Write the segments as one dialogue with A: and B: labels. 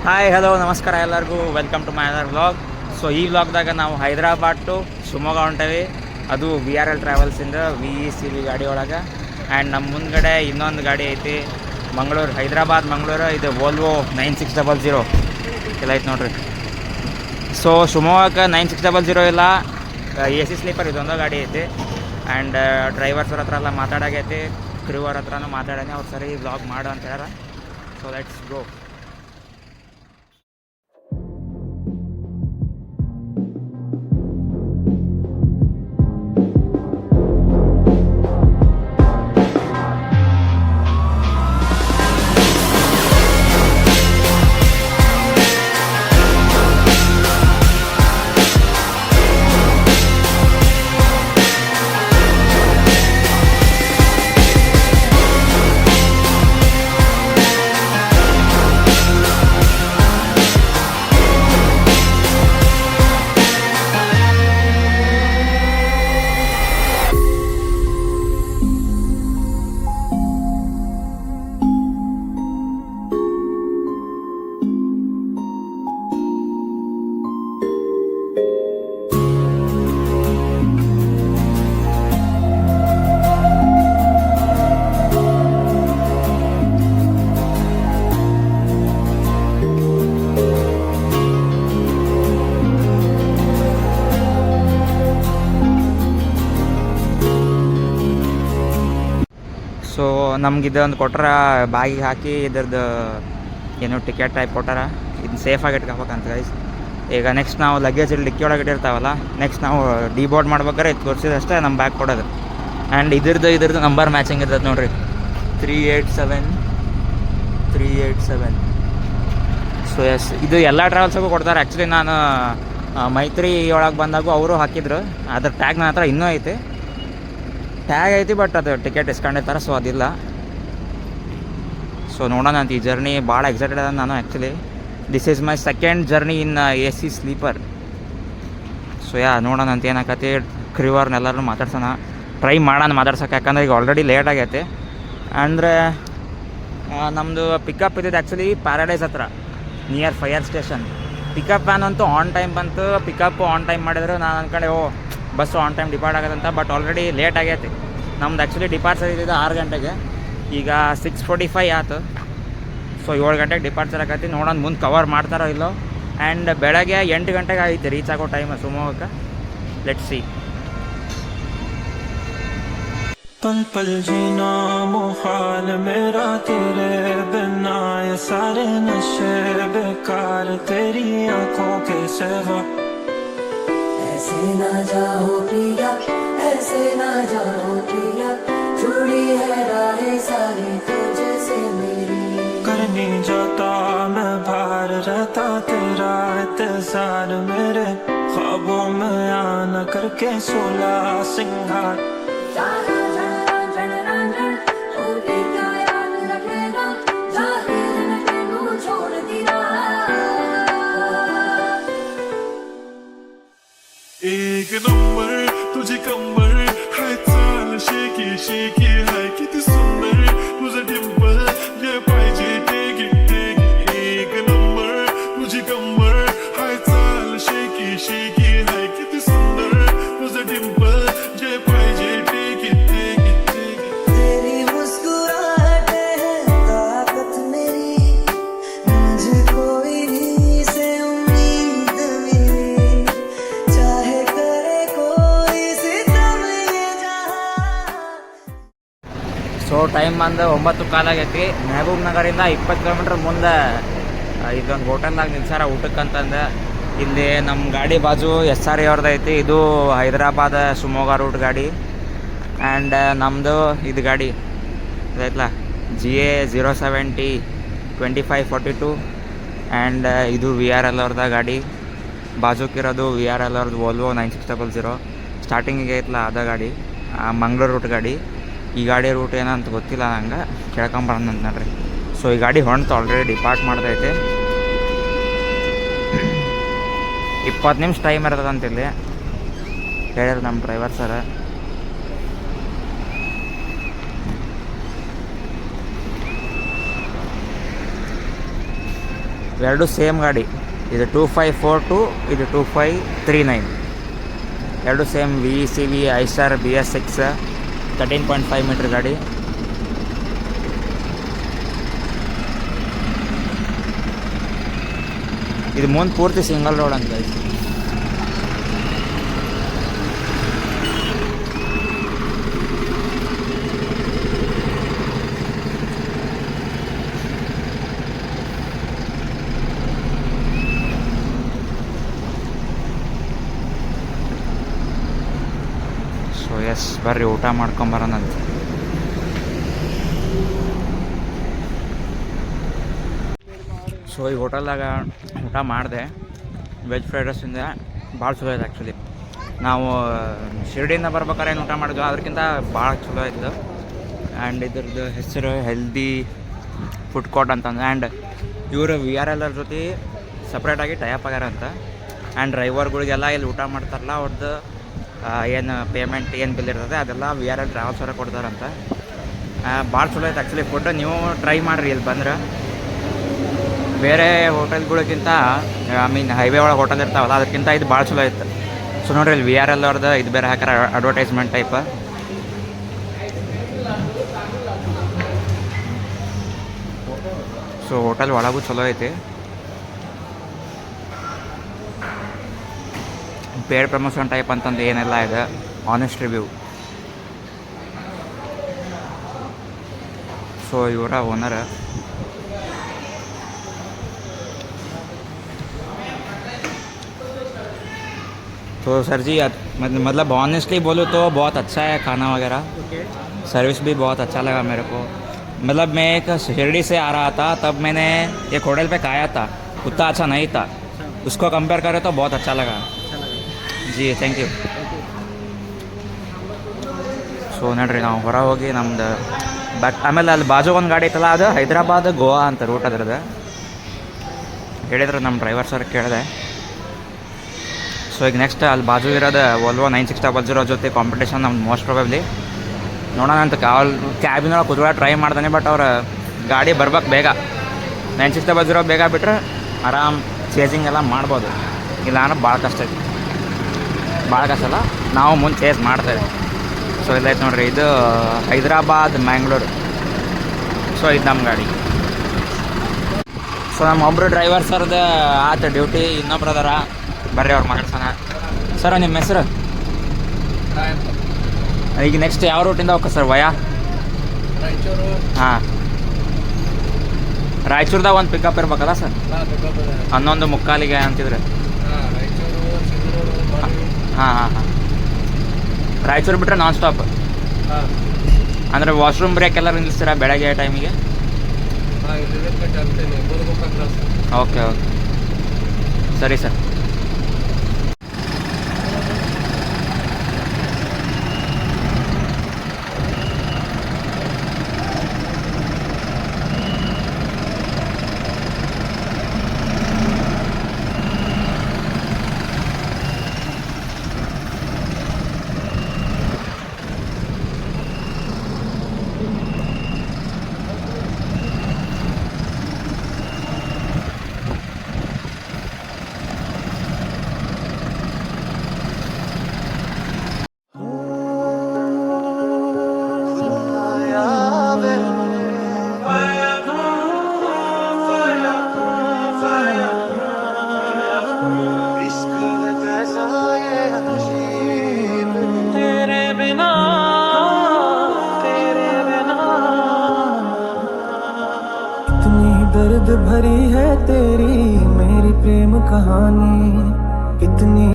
A: Hi hello ನಮಸ್ಕಾರ ಎಲ್ಲರಿಗೂ welcome to my other vlog. So ಈ ವ್ಲಾಗ್ದಾಗ ನಾವು ಹೈದರಾಬಾದ್ ಟು ಶಿವಮೊಗ್ಗ ಹೊಂಟೇವಿ. ಅದು VRL ಟ್ರಾವೆಲ್ಸಿಂದ VECV ಗಾಡಿ ಒಳಗೆ. ಆ್ಯಂಡ್ ನಮ್ಮ ಮುಂದ್ಗಡೆ ಇನ್ನೊಂದು ಗಾಡಿ ಐತಿ, ಹೈದರಾಬಾದ್ ಇದು ವೋಲ್ವೋ 9600 ಇಲ್ಲ ಐತೆ ನೋಡ್ರಿ. ಸೊ ಶಿವಮೊಗ್ಗಕ್ಕೆ 9600 ಇಲ್ಲ, AC ಸ್ಲೀಪರ್ ಇದೊಂದು ಗಾಡಿ ಐತಿ. ಆ್ಯಂಡ್ ಡ್ರೈವರ್ಸ್ ಹತ್ರ ಎಲ್ಲ ಮಾತಾಡಾಗೈತಿ, ಕ್ರೂವರ್ ಹತ್ರನೂ ಮಾತಾಡೇನೆ. ಅವ್ರು ಸರಿ ವ್ಲಾಗ್ ಮಾಡು ಅಂತ ಹೇಳ್ಯಾರ. So let's go. ಸೊ ನಮ್ಗೆ ಇದೊಂದು ಕೊಟ್ಟಾರ, ಬ್ಯಾಗಿಗೆ ಹಾಕಿ ಇದ್ರದ್ದು ಏನೋ ಟಿಕೆಟ್ ಟೈಪ್ ಕೊಟ್ಟಾರ. ಇದನ್ನ ಸೇಫಾಗಿ ಇಟ್ಕೋಬೇಕಂತ ಗೈಸ್. ಈಗ ನೆಕ್ಸ್ಟ್ ನಾವು ಲಗೇಜ್ ಇಲ್ಲಿ ಡಿಕ್ಕಿ ಒಳಗೆ ಇಟ್ಟಿರ್ತಾವಲ್ಲ, ನೆಕ್ಸ್ಟ್ ನಾವು ಡಿಬೋರ್ಡ್ ಮಾಡ್ಬೇಕಾದ್ರೆ ಇದು ತೋರಿಸಿದಷ್ಟೇ ನಮ್ಮ ಬ್ಯಾಗ್ ಕೊಡೋದು. ಆ್ಯಂಡ್ ಇದ್ರದ್ದು ನಂಬರ್ ಮ್ಯಾಚಿಂಗ್ ಇರ್ತದೆ ನೋಡಿರಿ, 387. ಸೊ ಎಸ್, ಇದು ಎಲ್ಲ ಟ್ರಾವೆಲ್ಸಿಗೂ ಕೊಡ್ತಾರೆ. ಆ್ಯಕ್ಚುಲಿ ನಾನು ಮೈತ್ರಿ ಒಳಗೆ ಬಂದಾಗೂ ಅವರು ಹಾಕಿದ್ರು. ಅದ್ರ ಟ್ಯಾಗ್ ನನ್ನ ಹತ್ರ ಇನ್ನೂ ಐತಿ, ಬಟ್ ಅದು ಟಿಕೆಟ್ ಇಸ್ಕೊಂಡಿರ್ತಾರೆ, ಸೊ ಅದಿಲ್ಲ. ಸೊ ನೋಡೋಣ ಅಂತ. ಈ ಜರ್ನಿ ಭಾಳ ಎಕ್ಸೈಟೆಡ್ ಅದ ನಾನು. Actually this is my second journey in AC sleeper. So ನೋಡೋಣ ಅಂತ ಏನಾಕತಿ. ಕ್ರೂವರ್ನೆಲ್ಲರೂ ಮಾತಾಡ್ಸೋಣ, ಟ್ರೈ ಮಾಡೋಣ ಮಾತಾಡ್ಸೋಕೆ. ಯಾಕಂದ್ರೆ ಈಗ ಆಲ್ರೆಡಿ ಲೇಟ್ ಆಗೈತೆ. ಅಂದರೆ ನಮ್ಮದು ಪಿಕಪ್ ಇದ್ದಿದ್ದು ಆ್ಯಕ್ಚುಲಿ ಪ್ಯಾರಡೈಸ್ ಹತ್ರ, near fire station. Pickup van ಅಂತೂ ಆನ್ ಟೈಮ್ ಬಂತು, ಪಿಕಪ್ ಆನ್ ಟೈಮ್ ಮಾಡಿದ್ರು. ನಾನು ಅಂದ್ಕೊಂಡೆ ಬಸ್ಸು ಆನ್ ಟೈಮ್ ಡಿಪಾರ್ಟ್ ಆಗೋದಂತ, ಬಟ್ ಆಲ್ರೆಡಿ ಲೇಟ್ ಆಗೈತಿ. ನಮ್ದು ಆ್ಯಕ್ಚುಲಿ ಡಿಪಾರ್ಚರ್ ಇದ್ದಿದ್ದು 6 ಗಂಟೆಗೆ, ಈಗ 6:45 ಆಯ್ತು. ಸೊ 7 ಗಂಟೆಗೆ ಡಿಪಾರ್ಚರ್ ಆಗೈತಿ. ನೋಡೋಣ ಮುಂದೆ ಕವರ್ ಮಾಡ್ತಾರೋ ಇಲ್ಲೋ. ಆ್ಯಂಡ್ ಬೆಳಗ್ಗೆ 8 ಗಂಟೆಗೆ ಐತಿ ರೀಚ್ ಆಗೋ ಟೈಮ್ ಶಿವಮೊಗ್ಗಕ್ಕೆ. Let's see.
B: पल पल जीना मुहाल मेरा तेरे बिना, ये सारे नशे बेकार तेरी आंखों के सिवा।
C: ऐसे ना जाओ प्रिया, ऐसे ना जाओ प्रिया, जुड़ी है राहें सारी तुझसे मेरी।
B: करनी जाता मैं भार रहता तेरा इंतजार, मेरे ख्वाबों में आना करके 16 सिंगार।
D: एक नंबर तुझी कंबर है, चाल शेकी शेकी है, किती सुंदर तुझं डिंपल जे पाहिजे टेगी टेगी. एक नंबर तुझी कंबर है, चाल शेकी शेकी है, किती सुंदर तुझं डिंपल जे पाहिजे टेगी टेगी टेगी.
C: तेरी मुस्कुराहटें हैं ताकत मेरी, मुझको इन्हीं से उम्मीद मिली, चाहे करे कोई सितम ये जहां.
A: ಸೊ ಟೈಮ್ ಬಂದು 9:15 ಆಗೈತಿ. ಮೆಹಬೂಬ್ ನಗರಿಂದ 20 ಕಿಲೋಮೀಟ್ರ್ ಮುಂದೆ ಇದೊಂದು ಹೋಟೆಲ್ದಾಗ ನಿಲ್ಸಾರ ಊಟಕ್ಕಂತಂದು. ಇಲ್ಲಿ ನಮ್ಮ ಗಾಡಿ ಬಾಜು SRE ಅವ್ರದ್ದು ಐತಿ. ಇದು ಹೈದರಾಬಾದ್ ಶಿವಮೊಗ್ಗ ರೂಟ್ ಗಾಡಿ. ಆ್ಯಂಡ್ ನಮ್ಮದು ಇದು ಗಾಡಿ ಇದೈತಲ್ಲ, GA 070 2542. ಆ್ಯಂಡ್ ಇದು VRL ಅವ್ರದ ಗಾಡಿ. ಬಾಜುಕಿರೋದು VRL ಅವ್ರದ್ದು ವೋಲ್ವೋ 9600. ಸ್ಟಾರ್ಟಿಂಗಿಗೆ ಐತಲ್ಲ ಅದ ಗಾಡಿ, ಮಂಗಳೂರು ರೂಟ್ ಗಾಡಿ. ಈ ಗಾಡಿ ರೂಟ್ ಏನಂತ ಗೊತ್ತಿಲ್ಲ ನಂಗೆ, ಕೇಳ್ಕೊಂಬರೋಣ ಅಂತ ನೋಡ್ರಿ. ಸೊ ಈ ಗಾಡಿ ಹೊಂಟು ಆಲ್ರೆಡಿ ಡಿಪಾರ್ಟ್ ಮಾಡ್ತೈತೆ. 20 ನಿಮಿಷ ಟೈಮ್ ಇರ್ತದಂತಿಲ್ಲಿ ಹೇಳಿದ್ರು ನಮ್ಮ ಡ್ರೈವರ್ ಸರ್. ಎರಡು ಸೇಮ್ ಗಾಡಿ. ಇದು 2542, ಇದು 2539. ಎರಡು ಸೇಮ್ VECV ಐಸ್ಟಾರ್ BS6 13.5 ಮೀಟ್ರ್ ಗಾಡಿ. ಇದು ಮುಂದೆ ಪೂರ್ತಿ ಸಿಂಗಲ್ ರೋಡ್ ಅಂತ ಐತಿ. ಸೊ ಎಸ್, ಬರ್ರಿ ಊಟ ಮಾಡ್ಕೊಂಬರೋಣಂತ. ಸೊ ಈ ಹೋಟೆಲ್ದಾಗ ಊಟ ಮಾಡಿದೆ. ವೆಜ್ ಫ್ರೈಡ್ ರೈಸಿಂದ ಭಾಳ ಚಲೋ ಇದೆ ಆ್ಯಕ್ಚುಲಿ. ನಾವು ಶಿರ್ಡಿಯಿಂದ ಬರ್ಬೇಕಾದ್ರೆ ಏನು ಊಟ ಮಾಡಿದ್ವಿ ಅದಕ್ಕಿಂತ ಭಾಳ ಚಲೋ ಇತ್ತು. ಆ್ಯಂಡ್ ಇದ್ರದ್ದು ಹೆಸರು ಹೆಲ್ದಿ ಫುಡ್ ಕೋರ್ಟ್ ಅಂತಂದು. ಆ್ಯಂಡ್ ಇವರು VRL ಜೊತೆ ಸಪ್ರೇಟಾಗಿ ಟೈಅಪ್ ಆಗ್ಯಾರ ಅಂತ. ಆ್ಯಂಡ್ ಡ್ರೈವರ್ಗಳಿಗೆಲ್ಲ ಇಲ್ಲಿ ಊಟ ಮಾಡ್ತಾರಲ್ಲ ಅವ್ರದ್ದು ಏನು ಪೇಮೆಂಟ್ ಏನು ಬಿಲ್ ಇರ್ತದೆ ಅದೆಲ್ಲ VRL ಟ್ರಾವೆಲ್ಸ್ ಅವರೇ ಕೊಡ್ತಾರಂತ. ಭಾಳ ಚಲೋ ಐತೆ ಆ್ಯಕ್ಚುಲಿ ಫುಡ್. ನೀವು ಟ್ರೈ ಮಾಡಿರಿ ಇಲ್ಲಿ ಬಂದ್ರೆ. ಬೇರೆ ಹೋಟೆಲ್ಗಳಿಗಿಂತ ಹೈವೇ ಒಳಗೆ ಹೋಟೆಲ್ ಇರ್ತಾವಲ್ಲ ಅದಕ್ಕಿಂತ ಇದು ಭಾಳ ಚಲೋ ಇತ್ತು. ಸೊ ನೋಡಿರಿ ಇಲ್ಲಿ VRL ಅವ್ರದ್ದು ಇದು ಬೇರೆ ಹಾಕಾರ ಅಡ್ವರ್ಟೈಸ್ಮೆಂಟ್ ಟೈಪ್. ಸೊ ಹೋಟೆಲ್ ಒಳಗೂ ಚಲೋ ಐತಿ. ಪೇಡ್ ಪ್ರಮೋಷನ್ ಟೈಪ್ ಅಂತಂದು ಏನೆಲ್ಲ ಇದೆ. Honest review. ಸೊ ಇವರ ಓನರ್. तो सर जी मतलब ऑनेस्टली बोलूँ तो बहुत अच्छा है खाना वगैरह. सर्विस भी बहुत अच्छा लगा मेरे को. मतलब मैं एक शिरडी से आ रहा था तब मैंने एक होटल पे खाया था, उतना अच्छा नहीं था. उसको कंपेयर करें तो बहुत अच्छा लगा. जी ಥ್ಯಾಂಕ್ ಯು. ಸೊ ನೋಡ್ರಿ ನಾವು ಹೊರ ಹೋಗಿ ನಮ್ದು ಬಟ್ ಆಮೇಲೆ ಅಲ್ಲಿ ಬಾಜು ಒಂದು ಗಾಡಿ ಐತಲ್ಲ ಅದು ಹೈದ್ರಾಬಾದ್ ಗೋವಾ ಅಂತ ರೂಟ್ ಅದ್ರದ್ದು ಹೇಳಿದ್ರು ನಮ್ಮ ಡ್ರೈವರ್ ಸರ್ ಕೇಳಿದೆ. ಸೊ ಈಗ ನೆಕ್ಸ್ಟ್ ಅಲ್ಲಿ ಬಾಜು ಇರೋದು ವೋಲ್ವೋ 9600 ಜೊತೆ ಕಾಂಪಿಟೇಷನ್ ನಮ್ದು ಮೋಸ್ಟ್ ಪ್ರಾಬಬ್ಲಿ ನೋಡೋಣ ಅಂತ ಕ್ಯಾಬಿನೊಳಗೆ ಕುತ್ಕೊಳ್ಳೋ ಟ್ರೈ ಮಾಡ್ದಾನೆ. ಬಟ್ ಅವ್ರ ಗಾಡಿ ಬರ್ಬೇಕು ಬೇಗ. 9600 ಬೇಗ ಬಿಟ್ಟರೆ ಆರಾಮ್ ಚೇಸಿಂಗ್ ಎಲ್ಲ ಮಾಡ್ಬೋದು. ಇಲ್ಲ ಅಂದ್ರೆ ಭಾಳ ಕಷ್ಟ ಐತಿ. ಭಾಳ ಕಷ್ಟ ಅಲ್ಲ, ನಾವು ಮುಂದೆ ಚೇಸ್ ಮಾಡ್ತೇವೆ. ಸೊ ಇಲ್ಲೈತೆ ನೋಡಿರಿ, ಇದು ಹೈದ್ರಾಬಾದ್ ಮ್ಯಾಂಗ್ಳೂರು. ಸೊ ಇದು ನಮ್ಮ ಗಾಡಿ. ಸೊ ನಮ್ಮ ಒಬ್ಬರು ಡ್ರೈವರ್ ಸರ್ದು ಆತ ಡ್ಯೂಟಿ, ಇನ್ನೊಬ್ರು ಅದಾರ ಬರ್ರಿ ಅವ್ರು ಮಾತಾಡ್ಸೋಣ. ಸರ್ ನಿಮ್ಮ ಹೆಸರು? ಈಗ ನೆಕ್ಸ್ಟ್ ಯಾವ ರೂಟಿಂದ ಹೋಗ್ಕ ಸರ್? ವಯಾ
E: ರಾಯಚೂರು.
A: ಹಾಂ, ರಾಯಚೂರ್ದಾಗ ಒಂದು ಪಿಕಪ್ ಇರ್ಬೇಕಲ್ಲ ಸರ್? 11:45 ಅಂತಿದ್ರೆ. ಹಾಂ ಹಾಂ ಹಾಂ. ರಾಯಚೂರು ಬಿಟ್ಟರೆ ನಾನ್ ಸ್ಟಾಪ್ ಅಂದರೆ ವಾಶ್ರೂಮ್ ಬ್ರೇಕ್ ಎಲ್ಲ ನಿಲ್ಲಿಸ್ತೀರಾ ಬೆಳಗ್ಗೆ ಟೈಮಿಗೆ? ಓಕೆ ಓಕೆ, ಸರಿ ಸರ್.
C: दर्द भरी है तेरी मेरी प्रेम कहानी कितनी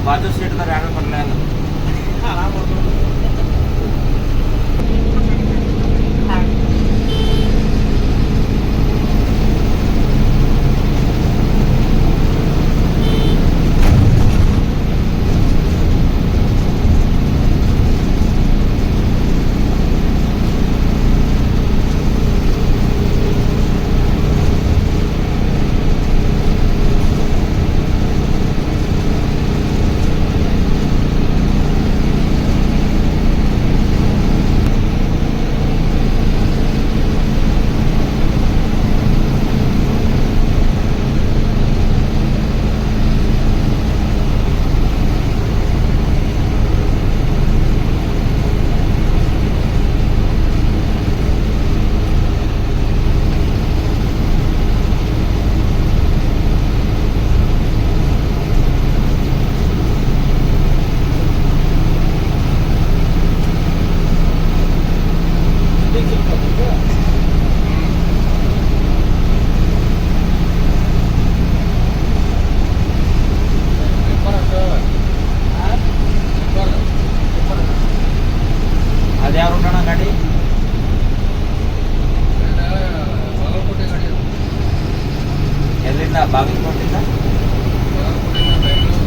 A: ಬಾಜು ಸೀಟ್ದಾರ ಯಾರು ಬರಲೇ ಇಲ್ಲ.
E: ಆರಾಮ್ ಮಾಡ್ಕೊಂಡು
A: ಅದ್ಯಾವ ರೂಟ್ ಅಣ್ಣ ಗಾಡಿ?
E: ಬಾಗಲಕೋಟೆ ಗಾಡಿ ಅದು.
A: ಎಲ್ಲಿಂದ? ಬಾಗಲಕೋಟೆಯಿಂದ?
E: ಬಾಗಲಕೋಟೆಯಿಂದ ಬೆಂಗಳೂರು.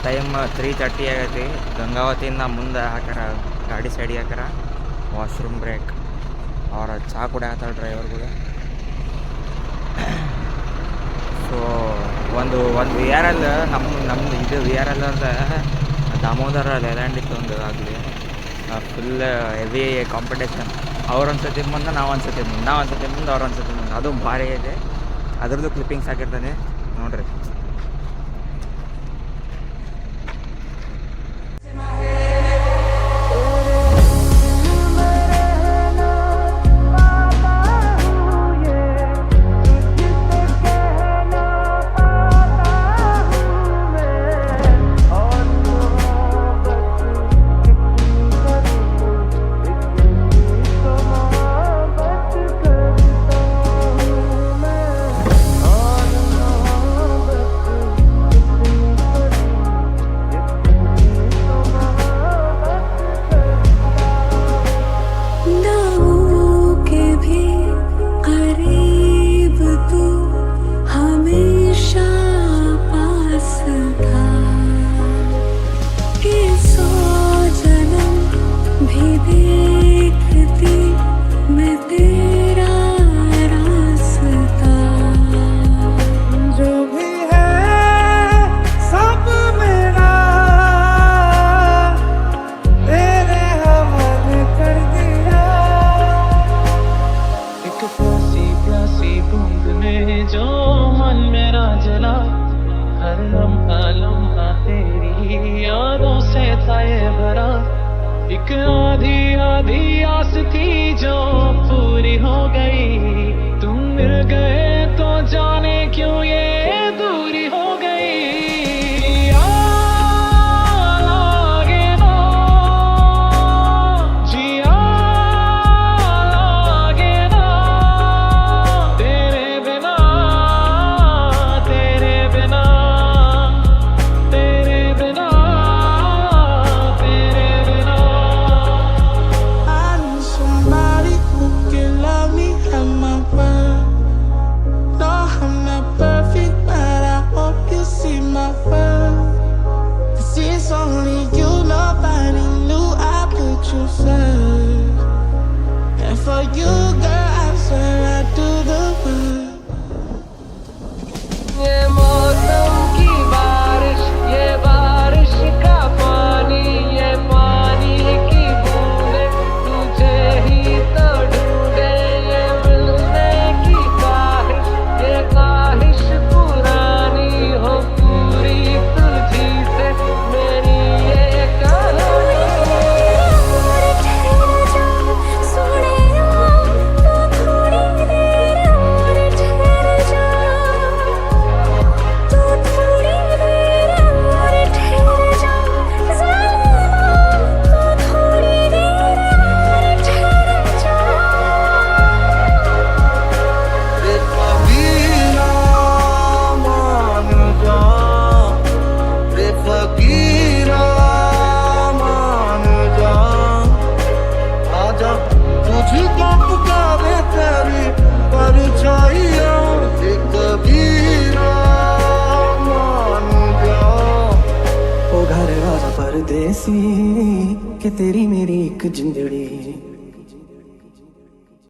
A: ಟೈಮ್ 3:30 ಆಗೈತಿ. ಗಂಗಾವತಿಯಿಂದ ಮುಂದೆ ಹಾಕ್ಯಾರ ಗಾಡಿ ಸೈಡಿಗೆ ಹಾಕ್ಯಾರ. ವಾಶ್ರೂಮ್ ಬ್ರೇಕ್ ಅವ್ರ ಚಹಾ ಕುಡಿಯತ್ತಾರ ಡ್ರೈವರ್ಗಳು. ಸೊ ಒಂದು ವಿ ಆರ್ ಎಲ್ ನಮ್ಮದು ಇದು ವಿ ಆರ್ ಎಲ್ ಅವ್ರದ ದಾಮೋದರ ಲೇಲ್ಯಾಂಡ್ ಇತ್ತು ಒಂದು ಆಗಲಿ. Full heavy competition. ಅವ್ರು ಒಂದ್ಸತಿ ಮುಂದೆ ನಾವು ಒಂದ್ಸತಿ ಮುಂದೆ ಅವ್ರು ಒಂದ್ಸತಿ ಮುಂದೆ. ಅದು ಭಾರಿ ಇದೆ. ಅದ್ರದ್ದು ಕ್ಲಿಪ್ಪಿಂಗ್ಸ್ ಹಾಕಿರ್ತಾನೆ ನೋಡ್ರಿ.
C: एक आधी आधी आस थी जो पूरी हो गई, तुम मिल गए तो जाने क्यों ये दूरी हो गई। आगे ना जिया आगे ना तेरे बिना तेरे बिना तेरे बिना तेरे बिना। I need somebody who can love me at my worst. No, I'm not perfect, but I hope you see my worth. 'Cause it's only you, nobody knew I put you first. And for you, girl, I swear I do the work. ये मौसम की बारिश, ये बारिश का पानी, ये पानी की बूंदें तुझे ही तो ढूंढे। ये मिलने की ख्वाहिश, ये ख्वाहिश पुरानी हो पूरी तुझी से मेरी ये कहानी।
F: ओ घर वाला परदेसी कि तेरी मेरी एक जिंदड़ी